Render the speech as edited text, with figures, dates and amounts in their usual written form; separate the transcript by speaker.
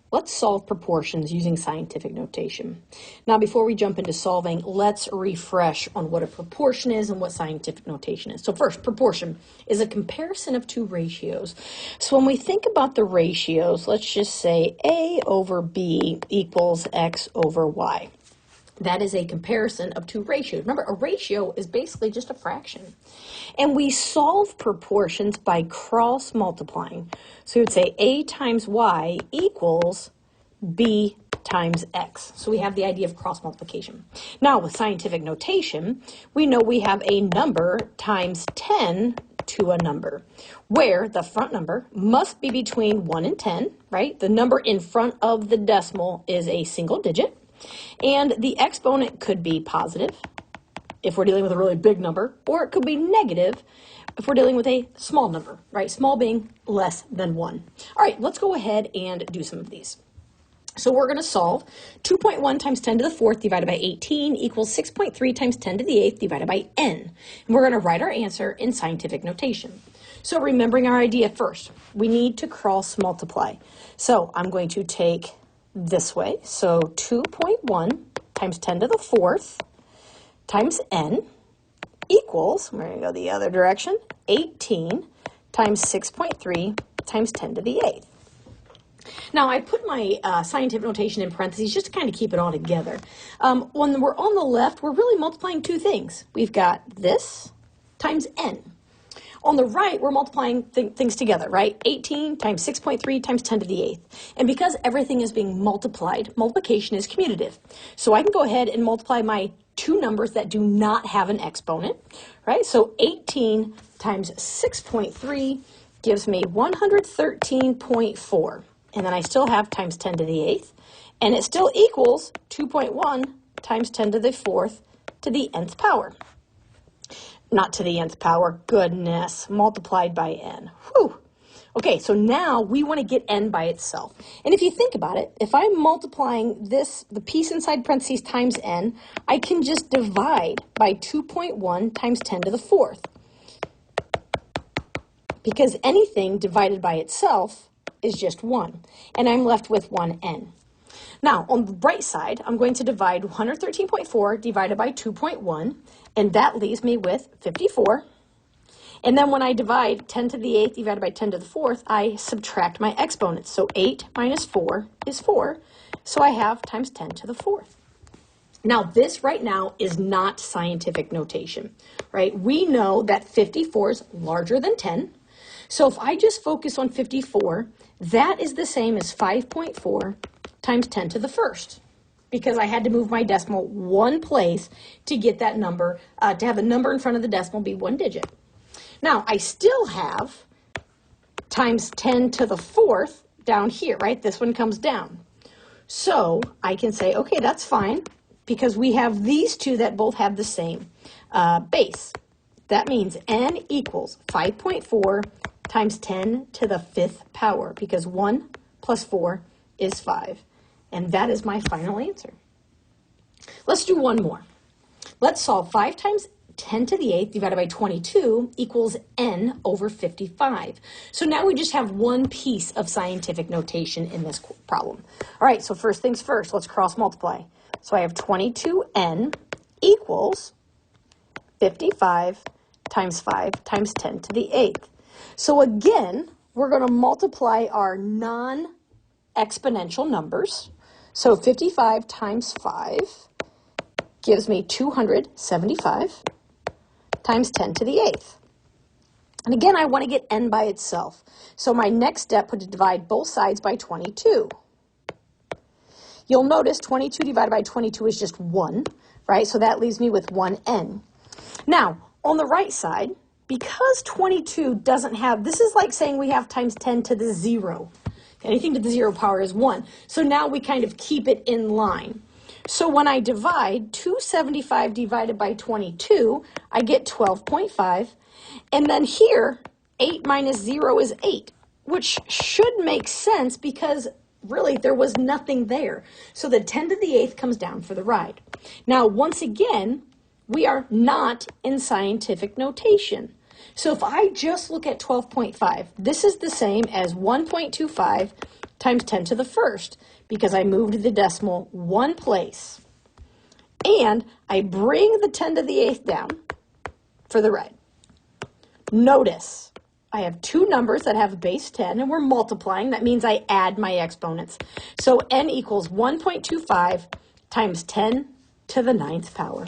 Speaker 1: Let's solve proportions using scientific notation. Now, before we jump into solving, let's refresh on what a proportion is and what scientific notation is. So first, proportion is a comparison of two ratios. So when we think about the ratios, let's just say A over B equals X over Y. That is a comparison of two ratios. Remember, a ratio is basically just a fraction. And we solve proportions by cross multiplying. So we would say A times Y equals B times X. So we have the idea of cross multiplication. Now with scientific notation, we know we have a number times 10 to a number, where the front number must be between 1 and 10, right? The number in front of the decimal is a single digit. And the exponent could be positive if we're dealing with a really big number, or it could be negative if we're dealing with a small number, right? Small being less than 1. All right, let's go ahead and do some of these. So we're going to solve 2.1 times 10 to the 4th divided by 18 equals 6.3 times 10 to the 8th divided by n. And we're going to write our answer in scientific notation. So remembering our idea first, we need to cross multiply. So I'm going to take this way. So 2.1 times 10 to the 4th times n equals, we're going to go the other direction, 18 times 6.3 times 10 to the 8th. Now, I put my scientific notation in parentheses just to kind of keep it all together. When we're on the left, we're really multiplying two things. We've got this times n. On the right, we're multiplying things together, right? 18 times 6.3 times 10 to the 8th. And because everything is being multiplied, multiplication is commutative. So I can go ahead and multiply my two numbers that do not have an exponent, right? So 18 times 6.3 gives me 113.4. And then I still have times 10 to the 8th. And it still equals 2.1 times 10 to the 4th to the nth power. Not to the nth power, goodness, multiplied by n. Whew. Okay, so now we want to get n by itself. And if you think about it, if I'm multiplying this, the piece inside parentheses times n, I can just divide by 2.1 times 10 to the 4th. Because anything divided by itself is just 1. And I'm left with 1n. Now, on the right side, I'm going to divide 113.4 divided by 2.1, and that leaves me with 54. And then when I divide 10 to the 8th divided by 10 to the 4th, I subtract my exponents. So 8 minus 4 is 4, so I have times 10 to the 4th. Now, this right now is not scientific notation, right? We know that 54 is larger than 10. So if I just focus on 54, that is the same as 5.4 times 10 to the 1st, because I had to move my decimal one place to get that number, to have the number in front of the decimal be one digit. Now, I still have times 10 to the 4th down here, right? This one comes down. So I can say, okay, that's fine, because we have these two that both have the same base. That means n equals 5.4 times 10 to the 5th power, because 1 plus 4 is 5. And that is my final answer. Let's do one more. Let's solve 5 times 10 to the 8th divided by 22 equals n over 55. So now we just have one piece of scientific notation in this problem. All right, so first things first, let's cross multiply. So I have 22n equals 55 times 5 times 10 to the 8th. So again, we're going to multiply our non-exponential numbers. So 55 times 5 gives me 275 times 10 to the 8th. And again, I want to get n by itself. So my next step would be to divide both sides by 22. You'll notice 22 divided by 22 is just 1, right? So that leaves me with 1n. Now, on the right side, because 22 doesn't have, this is like saying we have times 10 to the 0. Anything to the 0 power is 1. So now we kind of keep it in line. So when I divide 275 divided by 22, I get 12.5. And then here, 8 minus 0 is 8, which should make sense because really there was nothing there. So the 10 to the 8th comes down for the ride. Now, once again, we are not in scientific notation. So if I just look at 12.5, this is the same as 1.25 times 10 to the first, because I moved the decimal one place. And I bring the 10 to the 8th down for the right. Notice I have two numbers that have base 10, and we're multiplying. That means I add my exponents. So n equals 1.25 times 10 to the 9th power.